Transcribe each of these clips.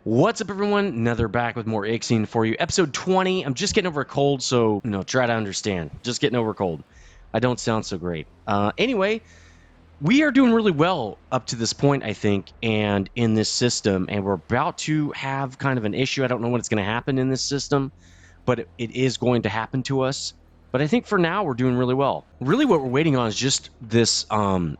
What's up, everyone? Another back with more Ixion for you. Episode 20. I'm just getting over a cold, so, try to understand. Just getting over a cold. I don't sound so great. Anyway, we are doing really well up to this point, I think, and in this system, and we're about to have kind of an issue. I don't know what's going to happen in this system, but it is going to happen to us. But I think for now, we're doing really well. Really, what we're waiting on is just this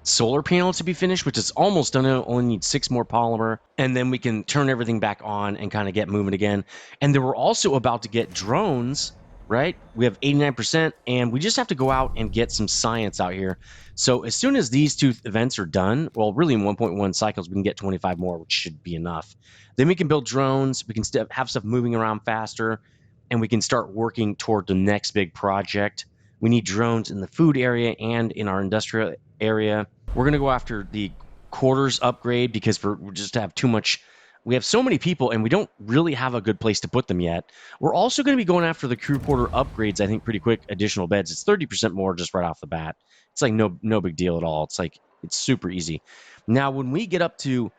solar panel to be finished, which is almost done. It only needs 6 more polymer, and then we can turn everything back on and kind of get moving again. And then we're also about to get drones, right? We have 89%, and we just have to go out and get some science out here. So as soon as these 2 events are done, well, really in 1.1 cycles, we can get 25 more, which should be enough. Then we can build drones. We can have stuff moving around faster, and we can start working toward the next big project. We need drones in the food area and in our industrial area. We're going to go after the quarters upgrade because we just have too much. We have so many people, and we don't really have a good place to put them yet. We're also going to be going after the crew quarter upgrades, I think, pretty quick. Additional beds. It's 30% more just right off the bat. It's like no big deal at all. It's super easy. Now, when we get up to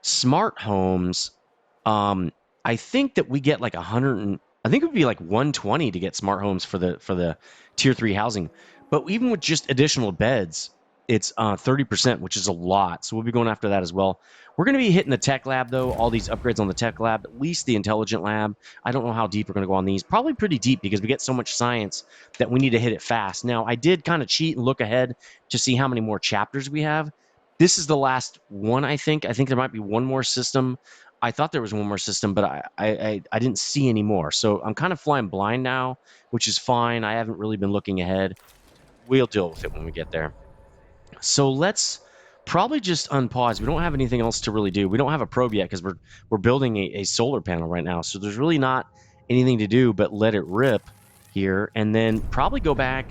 smart homes, I think that we get like 100. I think it would be like 120 to get smart homes for the tier 3 housing. But even with just additional beds, it's 30%, which is a lot. So we'll be going after that as well. We're going to be hitting the tech lab, though, all these upgrades on the tech lab, at least the intelligent lab. I don't know how deep we're going to go on these. Probably pretty deep because we get so much science that we need to hit it fast. Now, I did kind of cheat and look ahead to see how many more chapters we have. This is the last one, I think. I think there might be one more system. I thought there was one more system, but I didn't see any more. So I'm kind of flying blind now, which is fine. I haven't really been looking ahead. We'll deal with it when we get there. So let's probably just unpause. We don't have anything else to really do. We don't have a probe yet because we're building a solar panel right now. So there's really not anything to do but let it rip here, and then probably go back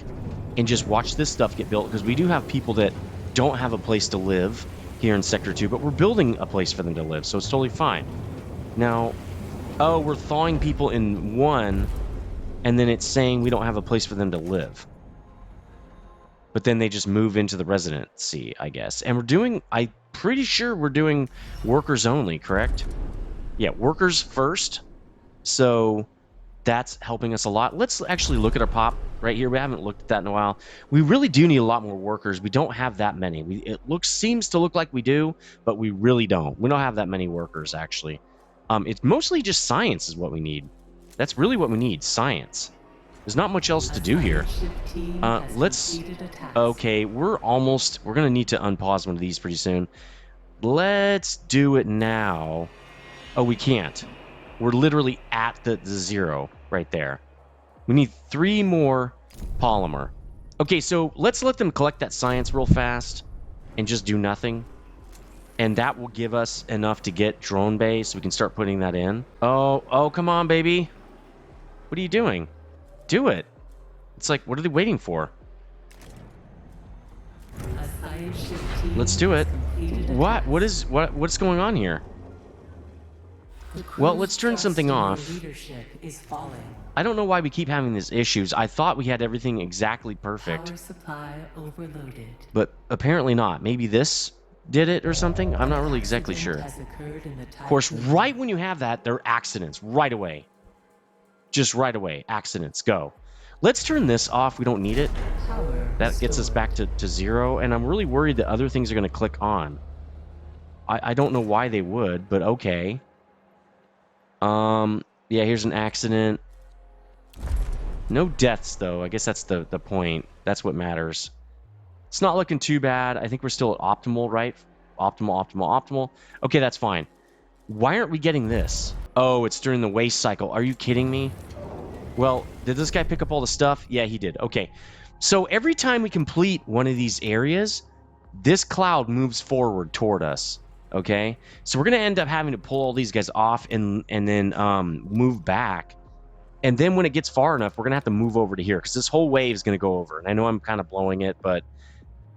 and just watch this stuff get built, because we do have people that don't have a place to live here in Sector 2, but we're building a place for them to live, so it's totally fine. Now, oh, we're thawing people in 1, and then it's saying we don't have a place for them to live. But then they just move into the residency, I guess. And I'm pretty sure we're doing workers only, correct? Yeah, workers first. So that's helping us a lot. Let's actually look at our pop right here. We haven't looked at that in a while. We really do need a lot more workers. We don't have that many. It seems to look like we do, but we really don't. We don't have that many workers, actually. It's mostly just science is what we need. That's really what we need, science. There's not much else to do here. Okay, we're going to need to unpause one of these pretty soon. Let's do it now. Oh, we can't. We're literally at the 0 right there. We need 3 more polymer. Okay, so let's let them collect that science real fast and just do nothing. And that will give us enough to get drone bay, so we can start putting that in. Oh, come on, baby. What are you doing? Do it. It's like, what are they waiting for? Let's do it. What's going on here? Well, let's turn something off. I don't know why we keep having these issues. I thought we had everything exactly perfect. Power supply overloaded. But apparently not. Maybe this did it or something? I'm not really exactly sure. Of course, right when you have that, there are accidents. Right away. Just right away. Accidents. Go. Let's turn this off. We don't need it. That gets us back to 0. And I'm really worried that other things are going to click on. I don't know why they would, but okay. Yeah, here's an accident. No deaths, though. I guess that's the point. That's what matters. It's not looking too bad. I think we're still at optimal, right? Optimal. Okay, that's fine. Why aren't we getting this? Oh, it's during the waste cycle. Are you kidding me? Well, did this guy pick up all the stuff? Yeah, he did. Okay. So every time we complete one of these areas, this cloud moves forward toward us. Okay? So we're going to end up having to pull all these guys off and then move back. And then when it gets far enough, we're going to have to move over to here, because this whole wave is going to go over. And I know I'm kind of blowing it, but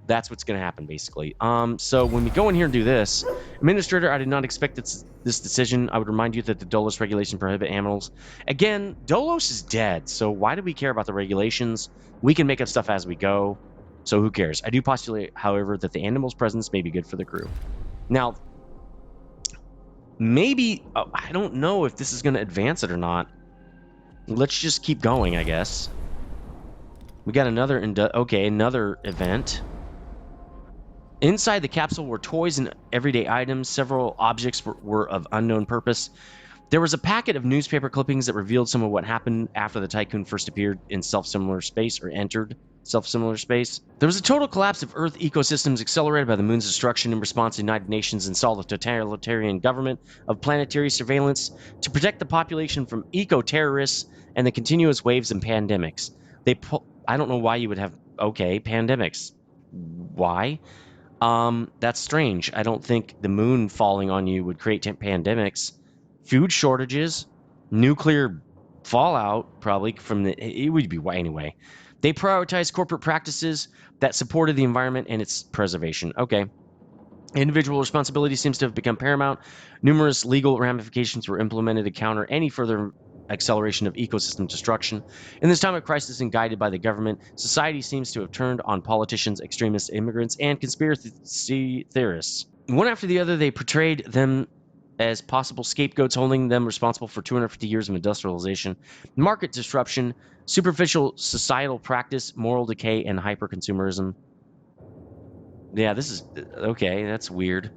that's what's going to happen, basically. So when we go in here and do this, Administrator, I did not expect this decision. I would remind you that the Dolos regulation prohibit animals. Again, Dolos is dead, so why do we care about the regulations? We can make up stuff as we go, so who cares? I do postulate, however, that the animal's presence may be good for the crew. Now, Maybe, I don't know if this is going to advance it or not. Let's just keep going, I guess. We got another, another event. Inside the capsule were toys and everyday items. Several objects were of unknown purpose. There was a packet of newspaper clippings that revealed some of what happened after the Tiqqun first appeared in self-similar space, or entered self-similar space. There was a total collapse of Earth ecosystems accelerated by the moon's destruction. In response, the United Nations installed a totalitarian government of planetary surveillance to protect the population from eco-terrorists and the continuous waves and pandemics. I don't know why you would have, pandemics. Why? That's strange. I don't think the moon falling on you would create pandemics. Food shortages, nuclear fallout, probably from it would be anyway. They prioritized corporate practices that supported the environment and its preservation. Okay. Individual responsibility seems to have become paramount. Numerous legal ramifications were implemented to counter any further acceleration of ecosystem destruction. In this time of crisis and guided by the government, society seems to have turned on politicians, extremists, immigrants, and conspiracy theorists. One after the other, they portrayed them as possible scapegoats, holding them responsible for 250 years of industrialization, market disruption, superficial societal practice, moral decay, and hyper-consumerism. Yeah, this is... okay, that's weird.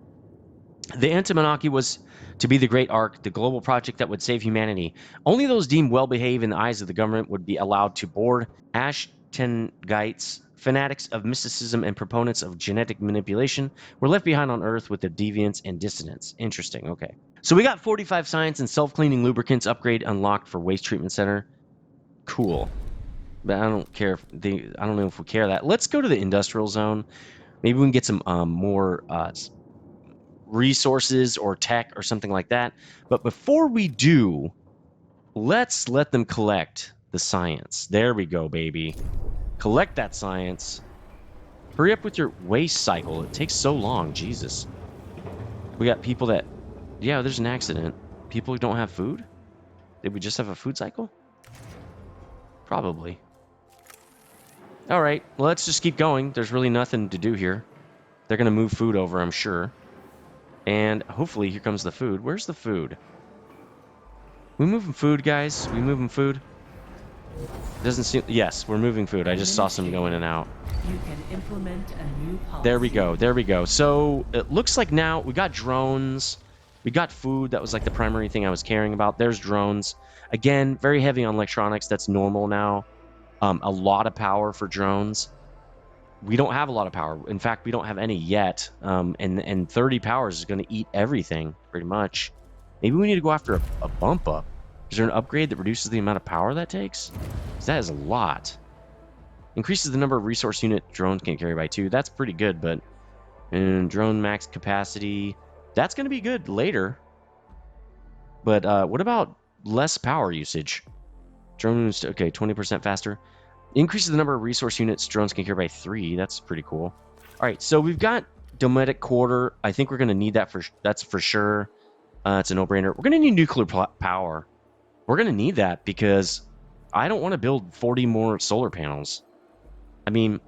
The Antimonarchy was to be the Great Ark, the global project that would save humanity. Only those deemed well-behaved in the eyes of the government would be allowed to board. Ashtengites, fanatics of mysticism and proponents of genetic manipulation, were left behind on Earth with their deviance and dissonance. Interesting, okay. So we got 45 science and self-cleaning lubricants upgrade unlocked for waste treatment center. Cool. But I don't care if I don't know if we care that. Let's go to the industrial zone. Maybe we can get some more resources or tech or something like that. But before we do, let's let them collect the science. There we go, baby. Collect that science. Hurry up with your waste cycle. It takes so long. Jesus. We got people that... yeah, there's an accident. People who don't have food? Did we just have a food cycle? Probably. Alright, well, let's just keep going. There's really nothing to do here. They're going to move food over, I'm sure. And hopefully here comes the food. Where's the food? We moving food, guys? We moving food? Doesn't seem... yes, we're moving food. I just saw some go in and out. You can implement a new policy. There we go. There we go. So it looks like now we got drones. We got food. That was like the primary thing I was caring about. There's drones. Again, very heavy on electronics. That's normal now. A lot of power for drones. We don't have a lot of power. In fact, we don't have any yet. And 30 powers is going to eat everything, pretty much. Maybe we need to go after a bump up. Is there an upgrade that reduces the amount of power that takes? Because that is a lot. Increases the number of resource unit drones can carry by 2. That's pretty good, but... and drone max capacity... that's going to be good later. But what about less power usage? Drones, okay, 20% faster. Increases the number of resource units drones can carry by 3. That's pretty cool. All right, so we've got Dometic Quarter. I think we're going to need that that's for sure. It's a no-brainer. We're going to need nuclear power. We're going to need that because I don't want to build 40 more solar panels. I mean,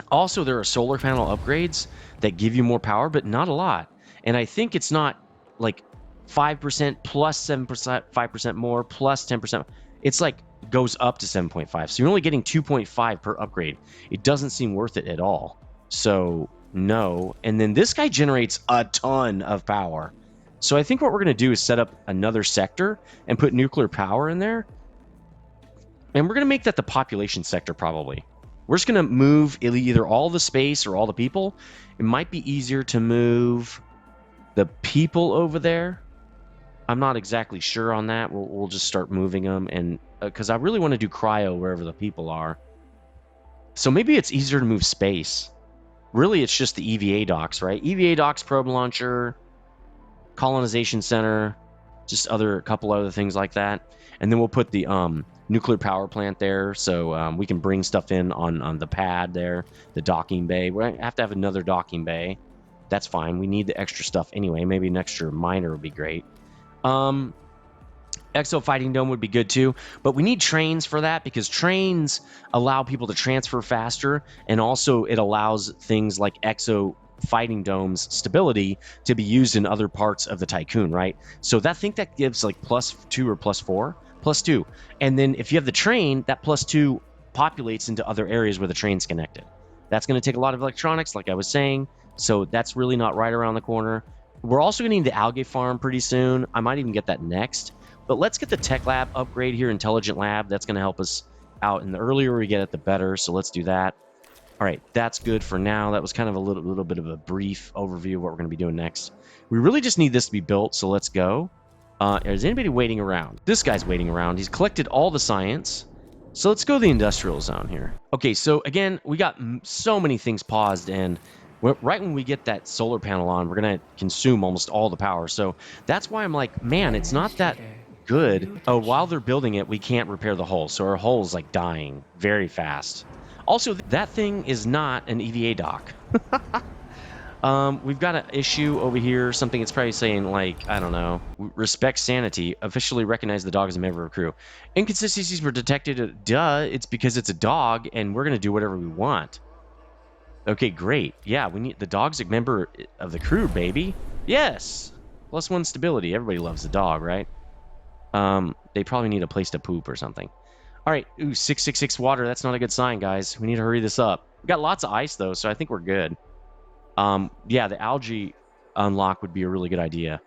also there are solar panel upgrades that give you more power, but not a lot. And I think it's not like 5% plus 7%, 5% more plus 10%. It's like goes up to 7.5. So you're only getting 2.5 per upgrade. It doesn't seem worth it at all. So no. And then this guy generates a ton of power. So I think what we're going to do is set up another sector and put nuclear power in there. And we're going to make that the population sector probably. We're just going to move either all the space or all the people. It might be easier to move the people over there. I'm not exactly sure on that. We'll just start moving them, and because I really want to do cryo wherever the people are. So maybe it's easier to move space. Really, it's just the EVA docks, right? EVA docks, probe launcher, colonization center, just a couple other things like that. And then we'll put the nuclear power plant there, so we can bring stuff in on the pad there, the docking bay. We have to have another docking bay. That's fine. We need the extra stuff anyway. Maybe an extra miner would be great. Exo Fighting Dome would be good too, but we need trains for that because trains allow people to transfer faster, and also it allows things like Exo fighting dome's stability to be used in other parts of the Tiqqun, right? So I think that gives like +2 or +4, +2. And then if you have the train, that +2 populates into other areas where the train's connected. That's going to take a lot of electronics, like I was saying. So that's really not right around the corner. We're also going to need the algae farm pretty soon. I might even get that next. But let's get the tech lab upgrade here, intelligent lab. That's going to help us out. And the earlier we get it, the better. So let's do that. All right, that's good for now. That was kind of a little bit of a brief overview of what we're going to be doing next. We really just need this to be built, so let's go. Is anybody waiting around? This guy's waiting around. He's collected all the science. So let's go to the industrial zone here. Okay, so again, we got so many things paused, and right when we get that solar panel on, we're going to consume almost all the power. So that's why I'm like, man, it's not that good. Oh, while they're building it, we can't repair the hull. So our hull's like dying very fast. Also, that thing is not an EVA dock. We've got an issue over here. Something it's probably saying, like, I don't know. Respect sanity. Officially recognize the dog as a member of crew. Inconsistencies were detected. Duh. It's because it's a dog, and we're going to do whatever we want. Okay, great. Yeah, we need the dog's a member of the crew, baby. Yes. +1 stability. Everybody loves the dog, right? They probably need a place to poop or something. All right, ooh, 666 water. That's not a good sign, guys. We need to hurry this up. We got lots of ice, though, so I think we're good. Yeah, the algae unlock would be a really good idea.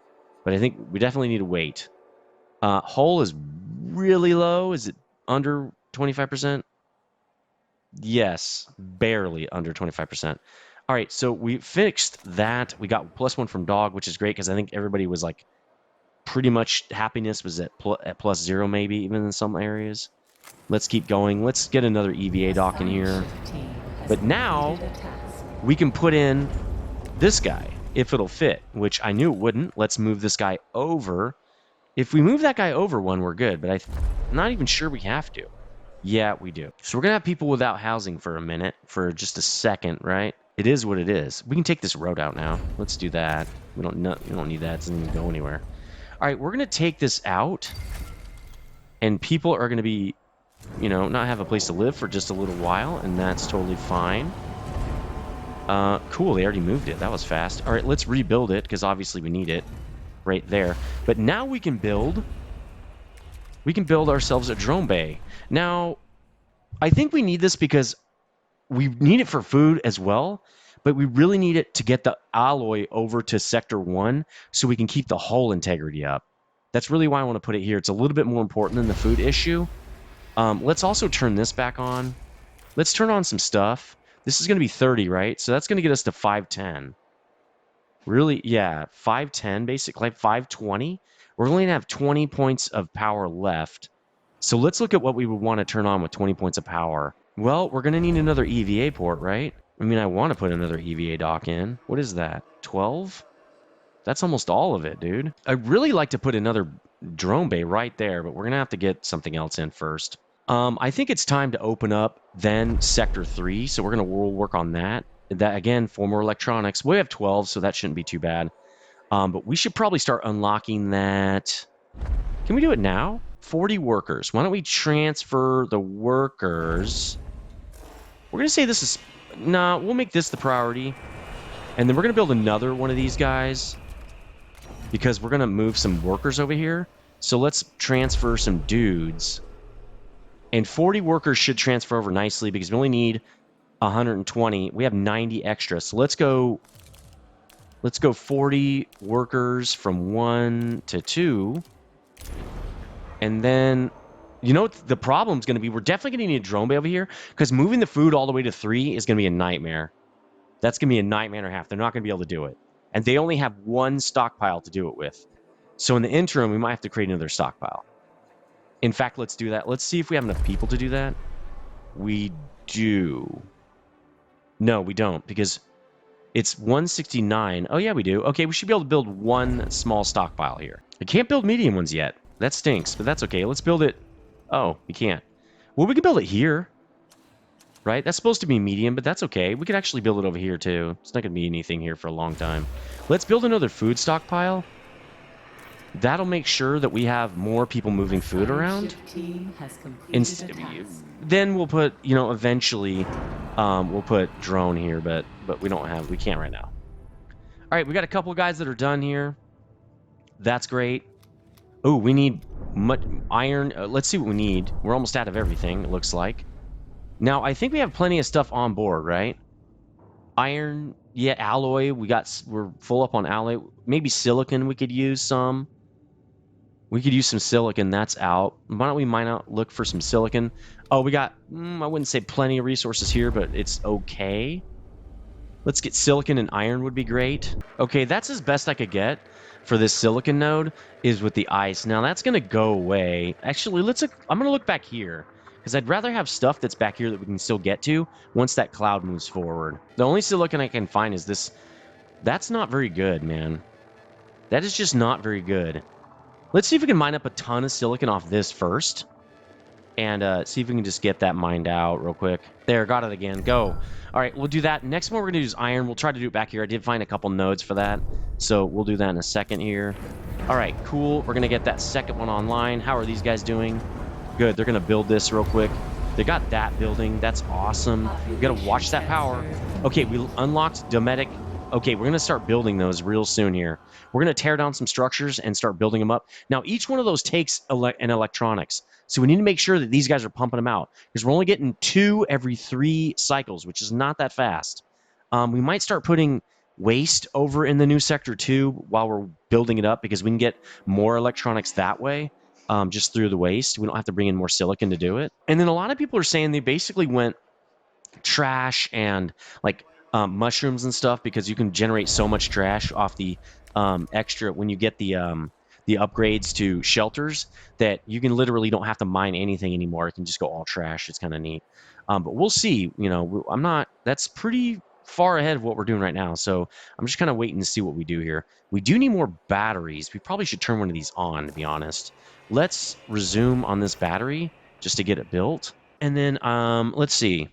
But I think we definitely need to wait. Hull is really low. Is it under 25%? Yes, barely under 25%. All right, so we fixed that. We got +1 from dog, which is great because I think everybody was like pretty much happiness was at +0 maybe, even in some areas. Let's keep going. Let's get another EVA dock in here. But now we can put in this guy if it'll fit, which I knew it wouldn't. Let's move this guy over. If we move that guy over one, we're good, but I'm not even sure we have to. Yeah, we do. So we're going to have people without housing for a minute, for just a second, right? It is what it is. We can take this road out now. Let's do that. We don't need that. It doesn't even go anywhere. All right, we're going to take this out, and people are going to be, you know, not have a place to live for just a little while, and that's totally fine. Cool, they already moved it. That was fast. All right, let's rebuild it, because obviously we need it right there. But now we can build ourselves a drone bay. Now, I think we need this because we need it for food as well, but we really need it to get the alloy over to Sector 1 so we can keep the hull integrity up. That's really why I want to put it here. It's a little bit more important than the food issue. Let's also turn this back on. Let's turn on some stuff. This is going to be 30, right? So that's going to get us to 510. Really? Yeah, 510, basically, like 520. We're only going to have 20 points of power left. So let's look at what we would want to turn on with 20 points of power. Well, we're going to need another EVA port, right? I mean, I want to put another EVA dock in. What is that? 12? That's almost all of it, dude. I'd really like to put another drone bay right there, but we're going to have to get something else in first. I think it's time to open up then Sector 3, so we'll work on that. That, again, 4 more electronics. We have 12, so that shouldn't be too bad. But we should probably start unlocking that. Can we do it now? 40 workers. Why don't we transfer the workers? We're going to say this is... Nah, we'll make this the priority. And then we're going to build another one of these guys, because we're going to move some workers over here. So let's transfer some dudes. And 40 workers should transfer over nicely, because we only need 120. We have 90 extra. So let's go 40 workers from 1 to 2. And then, you know what the problem's going to be? We're definitely going to need a drone bay over here, because moving the food all the way to 3 is going to be a nightmare. That's going to be a nightmare and a half. They're not going to be able to do it. And they only have 1 stockpile to do it with. So in the interim, we might have to create another stockpile. In fact, let's do that. Let's see if we have enough people to do that. We do. No, we don't, because it's 169. Oh, yeah, we do. Okay, we should be able to build 1 small stockpile here. I can't build medium ones yet. That stinks, but that's okay. Let's build it. Oh, we can't. Well, we can build it here. Right? That's supposed to be medium, but that's okay. We could actually build it over here, too. It's not going to be anything here for a long time. Let's build another food stockpile. That'll make sure that we have more people moving food around. Then we'll put, you know, eventually, we'll put drone here, but we can't right now. All right, we got a couple of guys that are done here. That's great. Oh, we need much iron. Let's see what we need. We're almost out of everything, it looks like. Now, I think we have plenty of stuff on board, right? Iron, yeah, alloy. We're full up on alloy. Maybe silicon we could use some. We could use some silicon. That's out. Why don't we mine out, look for some silicon? Oh, we got, I wouldn't say plenty of resources here, but it's okay. Let's get silicon and iron would be great. Okay, that's as best I could get for this silicon node is with the ice. Now, that's going to go away. Actually, I'm going to look back here because I'd rather have stuff that's back here that we can still get to once that cloud moves forward. The only silicon I can find is this. That's not very good, man. That is just not very good. Let's see if we can mine up a ton of silicon off this first. And see if we can just get that mined out real quick. There, got it again. Go. All right, we'll do that. Next one we're going to use iron. We'll try to do it back here. I did find a couple nodes for that. So we'll do that in a second here. All right, cool. We're going to get that second one online. How are these guys doing? Good. They're going to build this real quick. They got that building. That's awesome. We got to watch that power. Okay, we unlocked Dometic. Okay, we're going to start building those real soon here. We're going to tear down some structures and start building them up. Now, each one of those takes an electronics. So we need to make sure that these guys are pumping them out because we're only getting 2 every 3 cycles, which is not that fast. We might start putting waste over in the new sector too while we're building it up because we can get more electronics that way just through the waste. We don't have to bring in more silicon to do it. And then a lot of people are saying they basically went trash and like mushrooms and stuff because you can generate so much trash off the extra when you get the upgrades to shelters that you can literally don't have to mine anything anymore. It can just go all trash. It's kind of neat. But we'll see. You know, that's pretty far ahead of what we're doing right now. So I'm just kind of waiting to see what we do here. We do need more batteries. We probably should turn one of these on, to be honest. Let's resume on this battery just to get it built. And then let's see.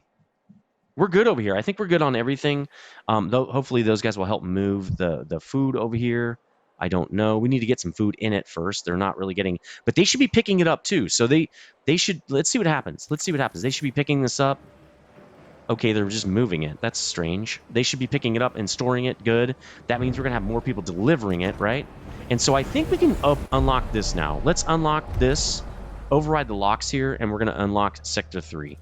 We're good over here. I think we're good on everything. Though hopefully those guys will help move the food over here. I don't know. We need to get some food in it first. They're not really getting, but they should be picking it up too. So they should. Let's see what happens. Let's see what happens. They should be picking this up. Okay, they're just moving it. That's strange. They should be picking it up and storing it. Good. That means we're gonna have more people delivering it, right? And so I think we can unlock this now. Let's unlock this. Override the locks here, and we're gonna unlock Sector 3.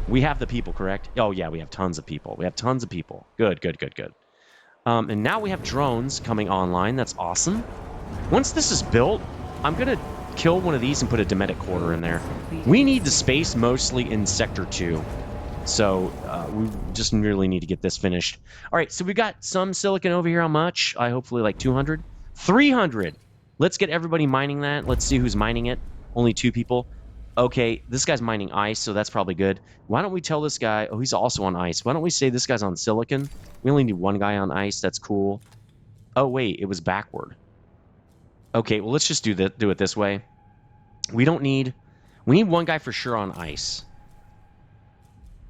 We have the people, correct? Oh, yeah, we have tons of people. We have tons of people. Good, good, good, good. And now we have drones coming online. That's awesome. Once this is built, I'm going to kill one of these and put a Dometic quarter in there. We need the space mostly in Sector 2. So we just really need to get this finished. All right, so we got some silicon over here. How much? Hopefully like 200. 300. Let's get everybody mining that. Let's see who's mining it. Only 2 people. Okay, this guy's mining ice, so that's probably good. Why don't we tell this guy... Oh, he's also on ice. Why don't we say this guy's on silicon? We only need 1 guy on ice. That's cool. Oh, wait, it was backward. Okay, well, let's just do it this way. We need 1 guy for sure on ice.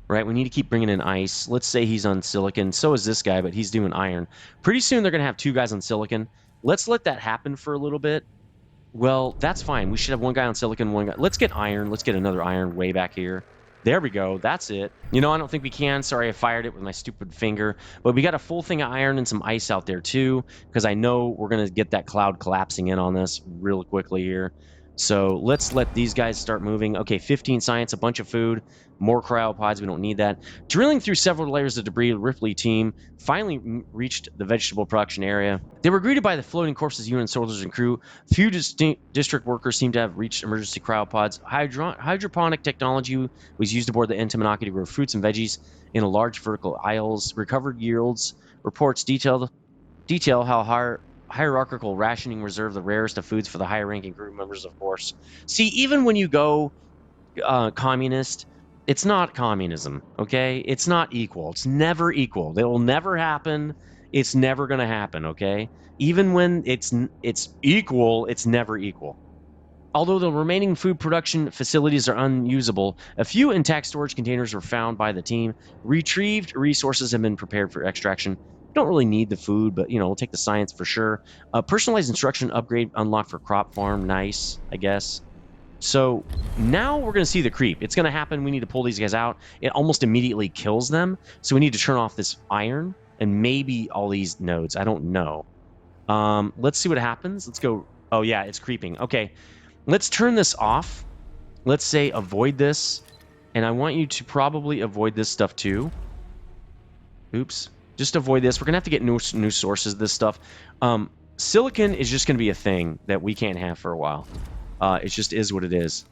Right, we need to keep bringing in ice. Let's say he's on silicon. So is this guy, but he's doing iron. Pretty soon they're going to have 2 guys on silicon. Let's let that happen for a little bit. Well, that's fine. We should have 1 guy on silicon, 1 guy... Let's get iron. Let's get another iron way back here. There we go. That's it. You know, I don't think we can. Sorry, I fired it with my stupid finger. But we got a full thing of iron and some ice out there, too, because I know we're going to get that cloud collapsing in on this real quickly here. So let's let these guys start moving. Okay, 15 science, a bunch of food, more cryopods. We don't need that. Drilling through several layers of debris, the Ripley team finally reached the vegetable production area. They were greeted by the floating corpses, UN soldiers and crew. Few district workers seem to have reached emergency cryopods. Hydroponic technology was used aboard the Entomonaki to grow fruits and veggies in a large vertical aisles. Recovered yields reports detail how hierarchical rationing reserved the rarest of foods for the higher-ranking crew members, of course. See, even when you go communist, it's not communism, okay? It's not equal. It's never equal. It will never happen. It's never going to happen, okay? Even when it's equal, it's never equal. Although the remaining food production facilities are unusable, a few intact storage containers were found by the team. Retrieved resources have been prepared for extraction. Don't really need the food, but, you know, we'll take the science for sure. Personalized instruction upgrade unlocked for crop farm. Nice, I guess. So now we're going to see the creep. It's going to happen. We need to pull these guys out. It almost immediately kills them. So we need to turn off this iron. and maybe all these nodes. I don't know. Let's see what happens. Let's go. Oh, yeah, it's creeping. Okay, let's turn this off. Let's say avoid this, and I want you to probably avoid this stuff too. Oops. Just avoid this. We're going to have to get new sources of this stuff. Silicon is just going to be a thing that we can't have for a while. It just is what it is.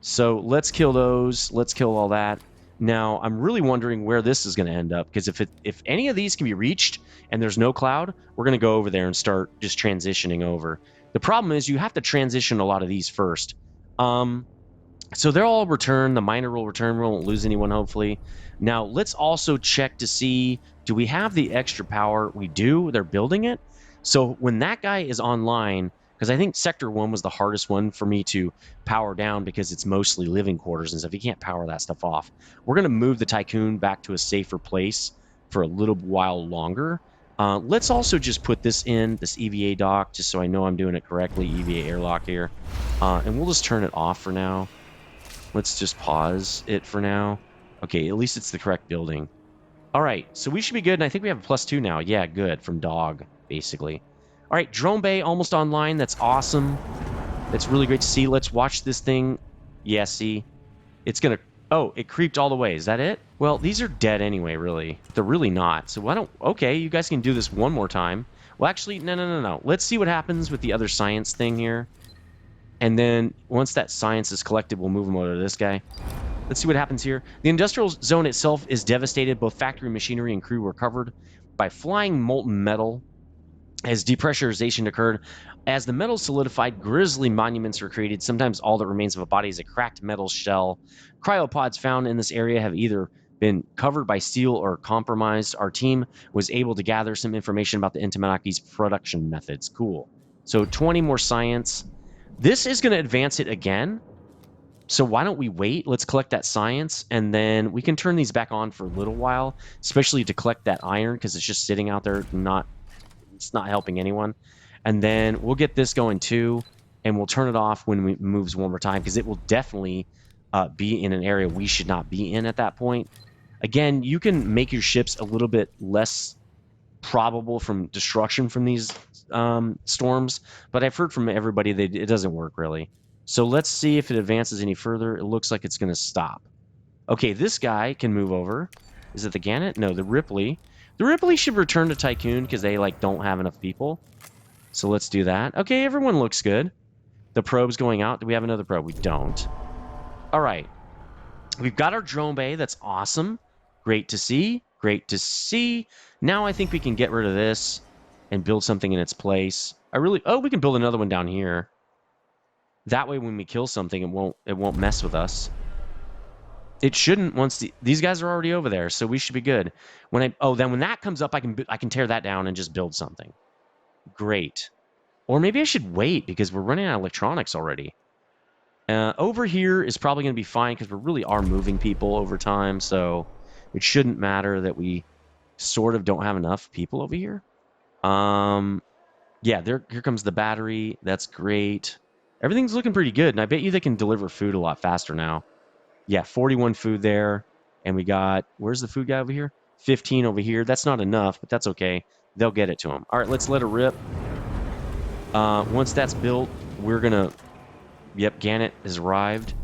So let's kill those. Let's kill all that. Now, I'm really wondering where this is going to end up, because if any of these can be reached and there's no cloud, we're going to go over there and start just transitioning over. The problem is you have to transition a lot of these first. So they'll all return. The miner will return. We won't lose anyone, hopefully. Now, let's also check to see, do we have the extra power? We do. They're building it. So when that guy is online, because I think Sector 1 was the hardest one for me to power down because it's mostly living quarters and stuff. You can't power that stuff off. We're going to move the Tiqqun back to a safer place for a little while longer. Let's also just put this in, this EVA dock, just so I know I'm doing it correctly, EVA airlock here. And we'll just turn it off for now. Let's just pause it for now. Okay, at least it's the correct building. All right, so we should be good, and I think we have a +2 now. Yeah, good, from dog, basically. All right, drone bay almost online. That's awesome. That's really great to see. Let's watch this thing. Yeah, see? It's going to... Oh, it creeped all the way. Is that it? Well, these are dead anyway, really. They're really not. So why don't... Okay, you guys can do this one more time. Well, actually, no. Let's see what happens with the other science thing here. And then once that science is collected, we'll move them over to this guy. Let's see what happens here. The industrial zone itself is devastated. Both factory machinery and crew were covered by flying molten metal as depressurization occurred. As the metal solidified, grisly monuments were created. Sometimes all that remains of a body is a cracked metal shell. Cryopods found in this area have either been covered by steel or compromised. Our team was able to gather some information about the Intimanaki's production methods. Cool. So 20 more science. This is going to advance it again. So why don't we wait? Let's collect that science, and then we can turn these back on for a little while, especially to collect that iron, because it's just sitting out there, it's not helping anyone. And then we'll get this going too, and we'll turn it off when it moves one more time, because it will definitely be in an area we should not be in at that point. Again, you can make your ships a little bit less probable from destruction from these storms, but I've heard from everybody that it doesn't work really. So let's see if it advances any further. It looks like it's going to stop. Okay, this guy can move over. Is it the Gannet? No, the Ripley. The Ripley should return to Tiqqun because they don't have enough people. So let's do that. Okay, everyone looks good. The probe's going out. Do we have another probe? We don't. All right. We've got our drone bay. That's awesome. Great to see. Great to see. Now I think we can get rid of this and build something in its place. Oh, we can build another one down here. That way when we kill something, it won't mess with us. It shouldn't once these guys are already over there, so we should be good. Then when that comes up, I can tear that down and just build something. Great. Or maybe I should wait because we're running out of electronics already. Over here is probably going to be fine because we really are moving people over time, so it shouldn't matter that we sort of don't have enough people over here. Yeah, here comes the battery. That's great. Everything's looking pretty good, and I bet you they can deliver food a lot faster now. Yeah, 41 food there, and we got... Where's the food guy over here? 15 over here. That's not enough, but that's okay. They'll get it to him. All right, let's let it rip. Once that's built, we're going to... Yep, Gannet has arrived.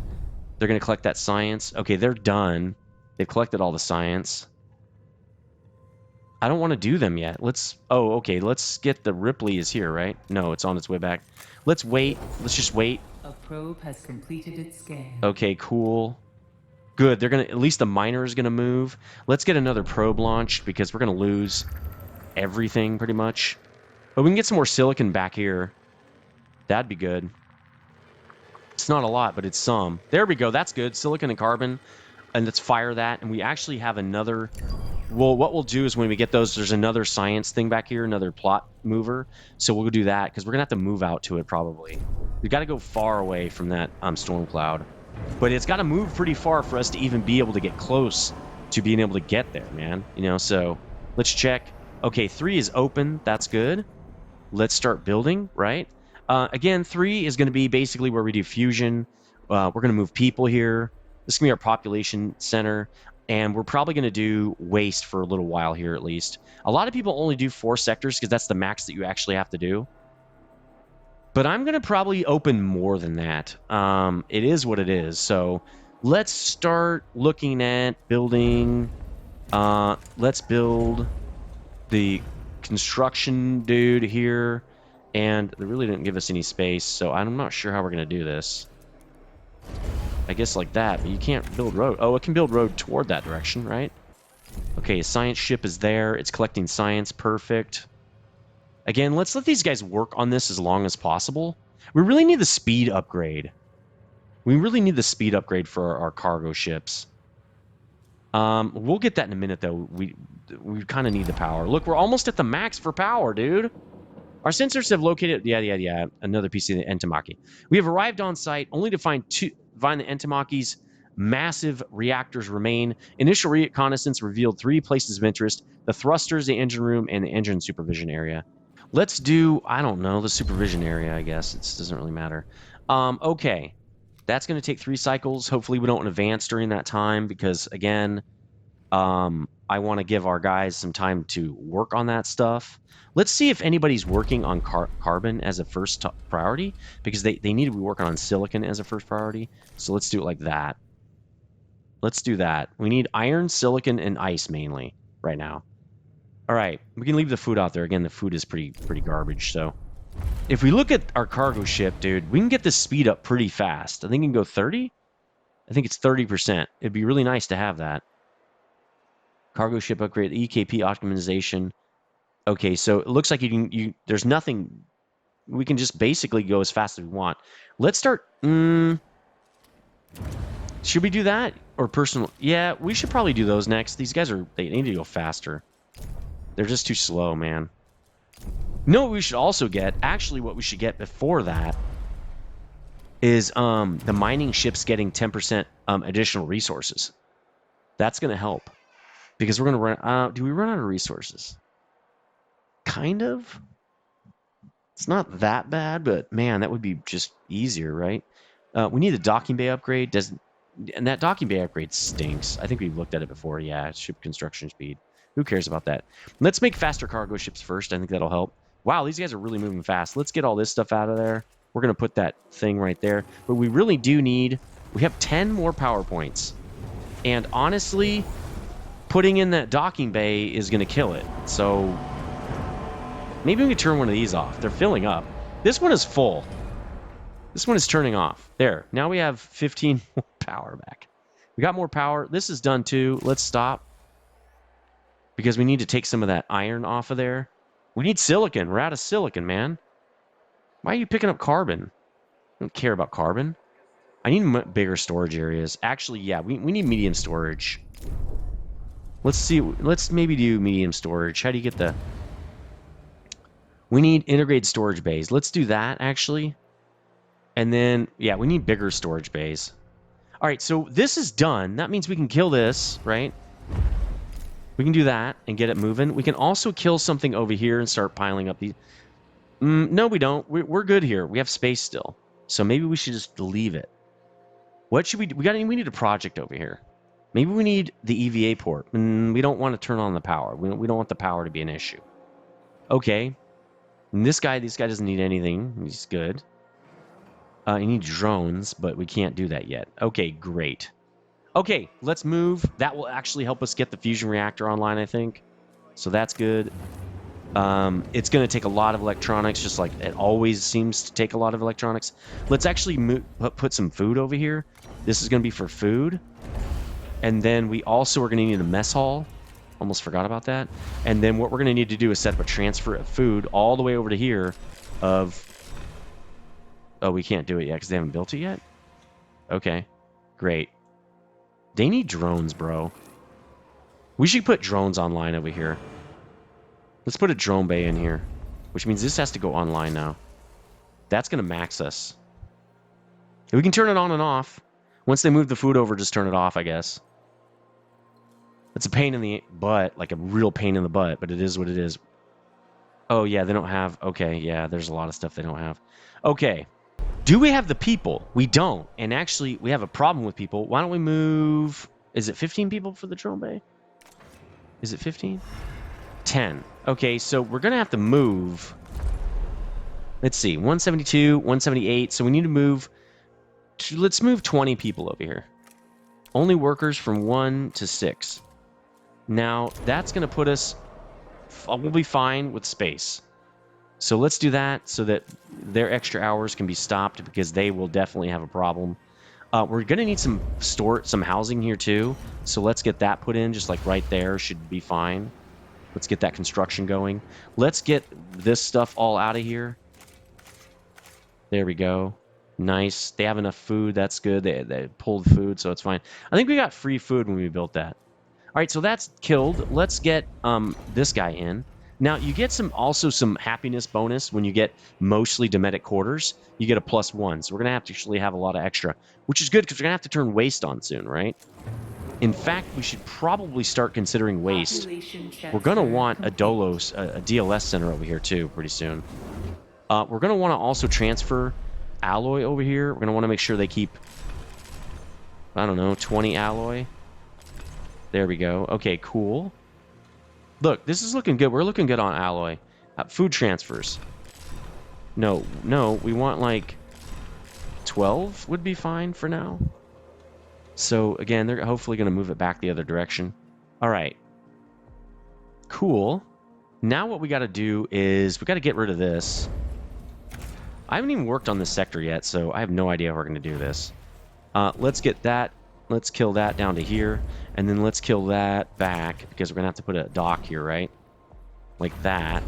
They're going to collect that science. Okay, they're done. They've collected all the science. I don't want to do them yet. Oh, okay. Let's get the Ripley is here, right? No, it's on its way back. Let's wait. Let's just wait. A probe has completed its scan. Okay, cool. Good. At least the miner is gonna move. Let's get another probe launched because we're gonna lose everything pretty much. But we can get some more silicon back here. That'd be good. It's not a lot, but it's some. There we go. That's good. Silicon and carbon. And let's fire that. And we actually have another... Well, what we'll do is when we get those, there's another science thing back here, another plot mover. So we'll do that because we're going to have to move out to it probably. We've got to go far away from that storm cloud. But it's got to move pretty far for us to even be able to get close to being able to get there, man. So let's check. Okay, 3 is open. That's good. Let's start building, right? Again, 3 is going to be basically where we do fusion. We're going to move people here. This is going to be our population center. And we're probably going to do waste for a little while here at least. A lot of people only do 4 sectors because that's the max that you actually have to do. But I'm going to probably open more than that. It is what it is. So let's start looking at building. Let's build the construction dude here. And they really didn't give us any space, so I'm not sure how we're going to do this. I guess like that, but you can't build road. Oh, it can build road toward that direction, right? Okay, a science ship is there. It's collecting science. Perfect. Again, let's let these guys work on this as long as possible. We really need the speed upgrade. We really need the speed upgrade for our cargo ships. We'll get that in a minute, though. We kind of need the power. Look, we're almost at the max for power, dude. Our sensors have located... Yeah. Another piece of the Entomaki. We have arrived on site only to find the Entomaki's massive reactors remain. Initial reconnaissance revealed 3 places of interest. The thrusters, the engine room, and the engine supervision area. Let's do, I don't know, the supervision area, I guess. It doesn't really matter. Okay. That's going to take 3 cycles. Hopefully we don't advance during that time because, again, I want to give our guys some time to work on that stuff. Let's see if anybody's working on carbon as a first priority, because they need to be working on silicon as a first priority. So let's do it like that. Let's do that. We need iron, silicon, and ice mainly right now. All right, we can leave the food out there. Again, the food is pretty garbage. So if we look at our cargo ship, dude, we can get this speed up pretty fast. I think we can go 30. I think it's 30%. It'd be really nice to have that. Cargo ship upgrade, EKP optimization. Okay, so it looks like there's nothing. We can just basically go as fast as we want. Let's start. Should we do that or personal? Yeah, we should probably do those next. These guys they need to go faster. They're just too slow, man. No, what we should also get. Actually, what we should get before that is the mining ships getting 10% additional resources. That's gonna help. Because we're going to run out... do we run out of resources? Kind of. It's not that bad, but man, that would be just easier, right? We need a docking bay upgrade. And that docking bay upgrade stinks. I think we've looked at it before. Yeah, ship construction speed. Who cares about that? Let's make faster cargo ships first. I think that'll help. Wow, these guys are really moving fast. Let's get all this stuff out of there. We're going to put that thing right there. But we really do need... we have 10 more power points. And honestly... putting in that docking bay is going to kill it. So maybe we can turn one of these off. They're filling up. This one is full. This one is turning off. There. Now we have 15 more power back. We got more power. This is done too. Let's stop. Because we need to take some of that iron off of there. We need silicon. We're out of silicon, man. Why are you picking up carbon? I don't care about carbon. I need bigger storage areas. Actually, yeah, we need medium storage. Let's see. Let's maybe do medium storage. How do you get the... we need integrated storage bays. Let's do that, actually. And then, yeah, we need bigger storage bays. All right, so this is done. That means we can kill this, right? We can do that and get it moving. We can also kill something over here and start piling up these... no, we don't. We're good here. We have space still. So maybe we should just leave it. What should we do? We need a project over here. Maybe we need the EVA port. We don't want to turn on the power. We don't want the power to be an issue. Okay. And this guy doesn't need anything. He's good. He needs drones, but we can't do that yet. Okay, great. Okay, let's move. That will actually help us get the fusion reactor online, I think. So that's good. It's going to take a lot of electronics, just like it always seems to take a lot of electronics. Let's actually put some food over here. This is going to be for food. And then we also are going to need a mess hall. Almost forgot about that. And then what we're going to need to do is set up a transfer of food all the way over to here of... oh, we can't do it yet because they haven't built it yet? Okay. Great. They need drones, bro. We should put drones online over here. Let's put a drone bay in here. Which means this has to go online now. That's going to max us. We can turn it on and off. Once they move the food over, just turn it off, I guess. It's a pain in the butt, like a real pain in the butt, but it is what it is. Oh, yeah, they don't have... okay, yeah, there's a lot of stuff they don't have. Okay. Do we have the people? We don't. And actually, we have a problem with people. Why don't we move... Is it 15 people for the drone bay? Is it 15? 10. Okay, so we're going to have to move. Let's see, 172, 178. So we need to move. Let's move 20 people over here. Only workers from 1 to 6. Now, that's going to put us... We'll be fine with space. So let's do that so that their extra hours can be stopped because they will definitely have a problem. We're going to need some housing here too. So let's get that put in just like right there. Should be fine. Let's get that construction going. Let's get this stuff all out of here. There we go. Nice. They have enough food. That's good. They pulled food, so it's fine. I think we got free food when we built that. All right, so that's killed. Let's get this guy in. Now, you get also some happiness bonus when you get mostly Dometic quarters. You get a +1, so we're going to have to actually have a lot of extra, which is good because we're going to have to turn waste on soon, right? In fact, we should probably start considering waste. We're going to want a DLS center over here, too, pretty soon. We're going to want to also transfer alloy over here. We're going to want to make sure they keep, I don't know, 20 alloy. There we go. Okay, cool. Look, this is looking good. We're looking good on alloy. Food transfers. No, we want like 12 would be fine for now. So again, they're hopefully going to move it back the other direction. All right. Cool. Now what we got to do is we got to get rid of this. I haven't even worked on this sector yet, so I have no idea how we're going to do this. Let's get that. Let's kill that down to here. And then let's kill that back because we're going to have to put a dock here, right? Like that.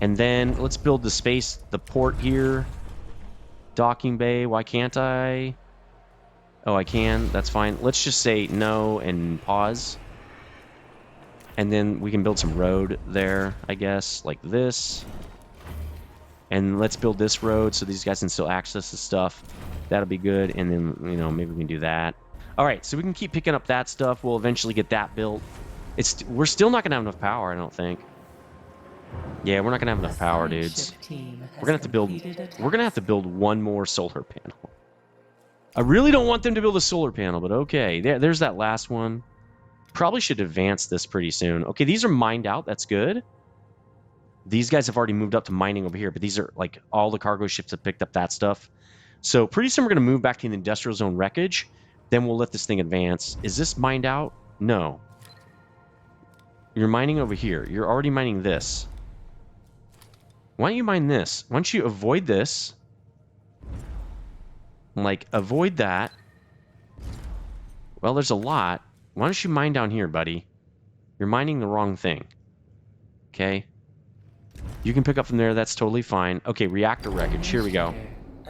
And then let's build the port here. Docking bay. Why can't I? Oh, I can. That's fine. Let's just say no and pause. And then we can build some road there, I guess, like this. And let's build this road so these guys can still access the stuff. That'll be good. And then, you know, maybe we can do that. All right, so we can keep picking up that stuff. We'll eventually get that built. We're still not going to have enough power, I don't think. Yeah, we're not going to have enough power, dudes. We're going to have to build one more solar panel. I really don't want them to build a solar panel, but okay. There's that last one. Probably should advance this pretty soon. Okay, these are mined out. That's good. These guys have already moved up to mining over here, but these are like all the cargo ships have picked up that stuff. So pretty soon we're going to move back to the industrial zone wreckage. Then we'll let this thing advance. Is this mined out? No. You're mining over here. You're already mining this. Why don't you mine this? Why don't you avoid this? Like, avoid that. Well, there's a lot. Why don't you mine down here, buddy? You're mining the wrong thing. Okay? You can pick up from there. That's totally fine. Okay, reactor wreckage. Here we go.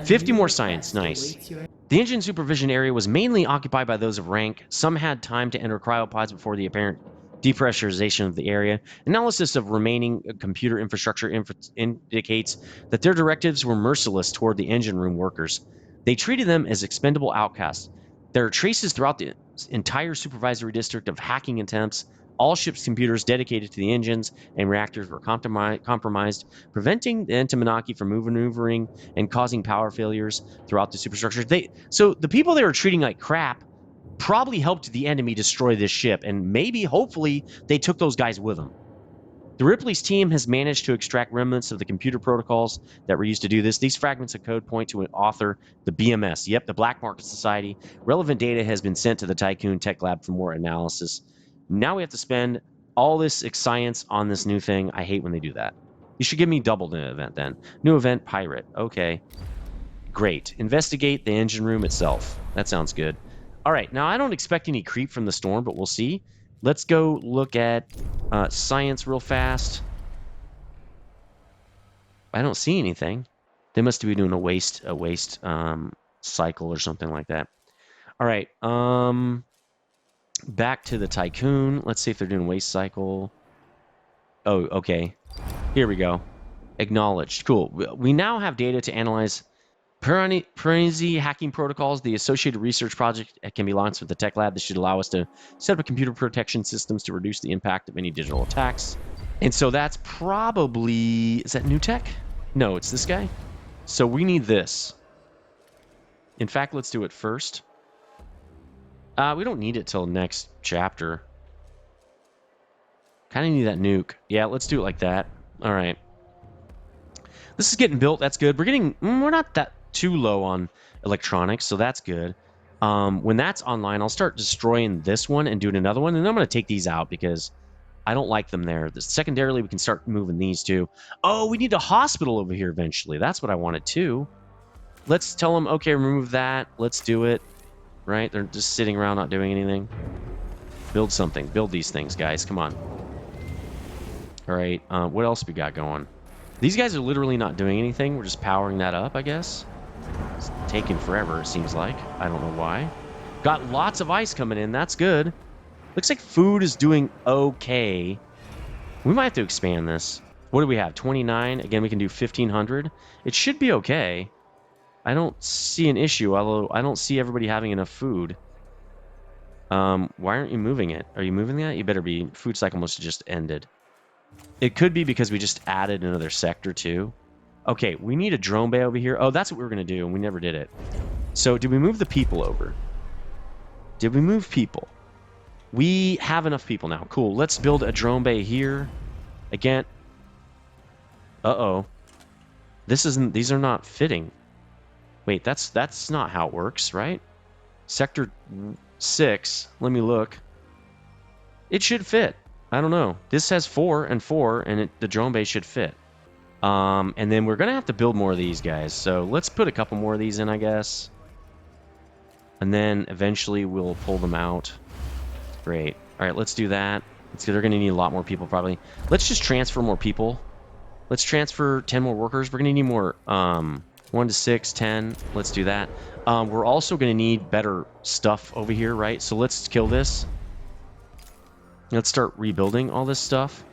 50 more science. Nice. The engine supervision area was mainly occupied by those of rank. Some had time to enter cryopods before the apparent depressurization of the area. Analysis of remaining computer infrastructure indicates that their directives were merciless toward the engine room workers. They treated them as expendable outcasts. There are traces throughout the entire supervisory district of hacking attempts. All ships' computers dedicated to the engines and reactors were compromised, preventing the Entimonaki from maneuvering and causing power failures throughout the superstructure. So the people they were treating like crap probably helped the enemy destroy this ship, and maybe, hopefully, they took those guys with them. The Ripley's team has managed to extract remnants of the computer protocols that were used to do this. These fragments of code point to an author, the BMS. Yep, the Black Market Society. Relevant data has been sent to the Tiqqun Tech Lab for more analysis. Now we have to spend all this science on this new thing. I hate when they do that. You should give me double the event then. New event, pirate. Okay. Great. Investigate the engine room itself. That sounds good. All right. Now, I don't expect any creep from the storm, but we'll see. Let's go look at science real fast. I don't see anything. They must be doing a waste cycle or something like that. All right. Back to the Tiqqun. Let's see if they're doing waste cycle. Oh, okay. Here we go. Acknowledged. Cool. We now have data to analyze Perenzi hacking protocols. The associated research project can be launched with the tech lab. This should allow us to set up computer protection systems to reduce the impact of any digital attacks. And so that's probably... Is that new tech? No, it's this guy. So we need this. In fact, let's do it first. We don't need it till next chapter. Kind of need that nuke. Yeah, let's do it like that. All right. This is getting built. That's good. We're not that too low on electronics, so that's good. When that's online, I'll start destroying this one and doing another one, and I'm going to take these out because I don't like them there. Secondarily, we can start moving these two. Oh, we need a hospital over here eventually. That's what I wanted too. Let's tell them, okay, remove that. Let's do it. Right? They're just sitting around not doing anything. Build something. Build these things, guys. Come on. All right. What else we got going? These guys are literally not doing anything. We're just powering that up, I guess. It's taking forever, it seems like. I don't know why. Got lots of ice coming in. That's good. Looks like food is doing okay. We might have to expand this. What do we have? 29. Again, we can do 1,500. It should be okay. I don't see an issue, although I don't see everybody having enough food. Why aren't you moving it? Are you moving that? You better be. Food cycle must have just ended. It could be because we just added another sector, too. Okay, we need a drone bay over here. Oh, that's what we were going to do, and we never did it. So, did we move the people over? Did we move people? We have enough people now. Cool. Let's build a drone bay here. Again. Uh-oh. These are not fitting. Wait, that's not how it works, right? Sector 6. Let me look. It should fit. I don't know. This has 4 and 4, and the drone bay should fit. And then we're going to have to build more of these guys. So let's put a couple more of these in, I guess. And then eventually we'll pull them out. Great. All right, let's do that. They're going to need a lot more people, probably. Let's just transfer more people. Let's transfer 10 more workers. We're going to need more 1 to 6, 10. Let's do that. We're also going to need better stuff over here, right? So let's kill this. Let's start rebuilding all this stuff.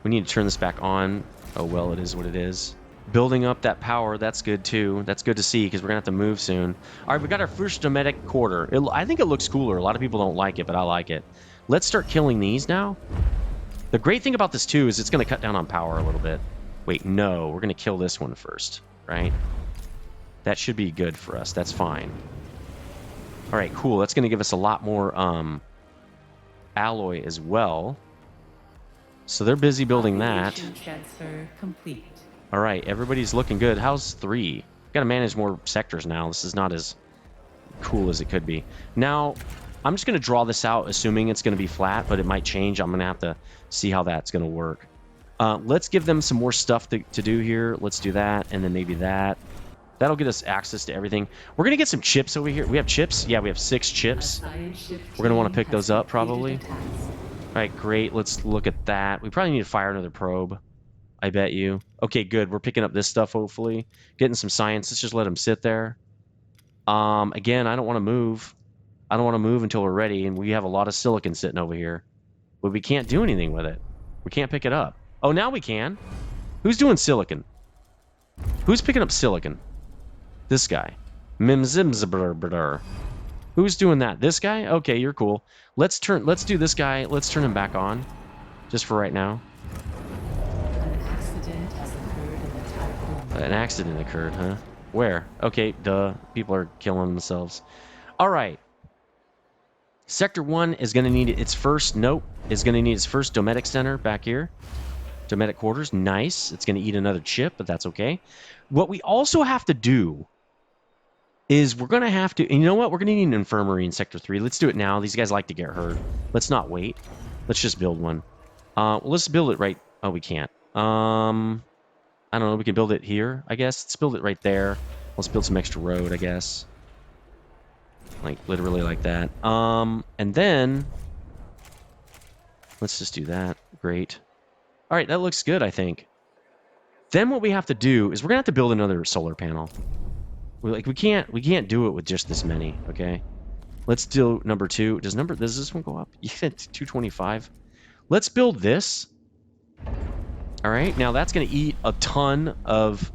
We need to turn this back on. Oh, well, it is what it is. Building up that power, that's good, too. That's good to see, because we're going to have to move soon. All right, we got our first dometic quarter. I think it looks cooler. A lot of people don't like it, but I like it. Let's start killing these now. The great thing about this, too, is it's going to cut down on power a little bit. Wait, no. We're going to kill this one first, right? That should be good for us. That's fine. All right, cool. That's going to give us a lot more alloy as well. So they're busy building that. Transfer complete. All right, everybody's looking good. How's 3? Got to manage more sectors now. This is not as cool as it could be. Now, I'm just going to draw this out, assuming it's going to be flat, but it might change. I'm going to have to see how that's going to work. Let's give them some more stuff to do here. Let's do that, and then maybe that. That'll get us access to everything. We're going to get some chips over here. We have chips? Yeah, we have 6 chips. We're going to want to pick those up, probably. All right, great. Let's look at that. We probably need to fire another probe. I bet you. Okay, good. We're picking up this stuff, hopefully. Getting some science. Let's just let them sit there. Again, I don't want to move. I don't want to move until we're ready, and we have a lot of silicon sitting over here. But we can't do anything with it. We can't pick it up. Oh, now we can. Who's doing silicon? Who's picking up silicon? This guy. Mimzimzbrr. Who's doing that? This guy? Okay, you're cool. Let's do this guy. Let's turn him back on. Just for right now. An accident has occurred in the Tiqqun. An accident occurred, huh? Where? Okay, duh. People are killing themselves. All right. Sector 1 is going to need its first... Nope. Is going to need its first dometic center back here. Dometic quarters. Nice. It's going to eat another chip, but that's okay. What we also have to do is we're going to have to... And you know what? We're going to need an infirmary in Sector 3. Let's do it now. These guys like to get hurt. Let's not wait. Let's just build one. Well, let's build it right... Oh, we can't. I don't know. We can build it here, I guess. Let's build it right there. Let's build some extra road, I guess. Like, literally like that. And then... Let's just do that. Great. All right, that looks good, I think. Then what we have to do is we're gonna have to build another solar panel. We can't do it with just this many, okay? Let's do number 2. Does this one go up? Yeah, 225. Let's build this. All right, now that's gonna eat a ton of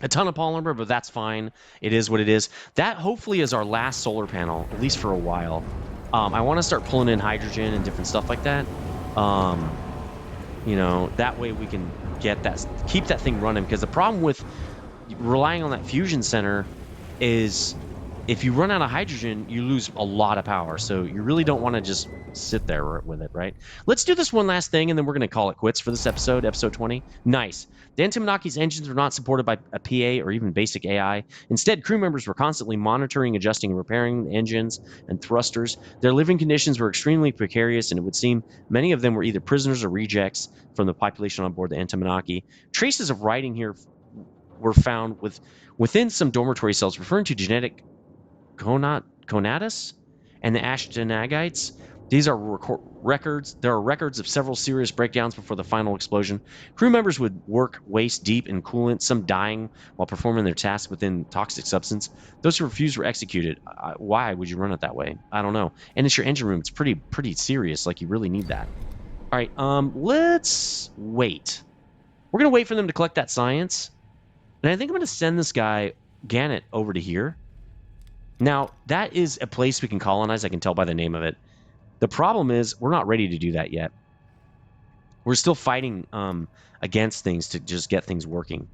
polymer, but that's fine. It is what it is. That hopefully is our last solar panel, at least for a while. I want to start pulling in hydrogen and different stuff like that. You know, that way we can keep that thing running. Because the problem with relying on that fusion center is if you run out of hydrogen, you lose a lot of power. So you really don't want to just sit there with it, right? Let's do this one last thing, and then we're going to call it quits for this episode, episode 20. Nice. The Antimonakis engines were not supported by a PA or even basic AI. Instead, crew members were constantly monitoring, adjusting, and repairing the engines and thrusters. Their living conditions were extremely precarious, and it would seem many of them were either prisoners or rejects from the population on board the Antimonaki. Traces of writing here were found within some dormitory cells referring to genetic conatus and the Ashtanagites. These are records. There are records of several serious breakdowns before the final explosion. Crew members would work waist deep in coolant, some dying while performing their tasks within toxic substance. Those who refused were executed. Why would you run it that way? I don't know. And it's your engine room. It's pretty serious. Like, you really need that. All right. Let's wait. We're gonna wait for them to collect that science, and I think I'm gonna send this guy Gannett over to here. Now, that is a place we can colonize. I can tell by the name of it. The problem is we're not ready to do that yet. We're still fighting against things to just get things working.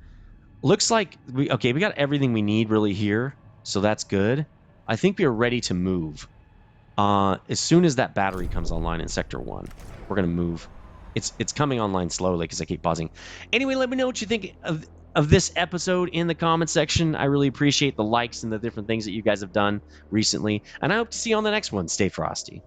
Looks like we got everything we need really here, so that's good. I think we are ready to move. As soon as that battery comes online in Sector 1, we're going to move. It's coming online slowly because I keep pausing. Anyway, let me know what you think of this episode in the comment section. I really appreciate the likes and the different things that you guys have done recently, and I hope to see you on the next one. Stay frosty.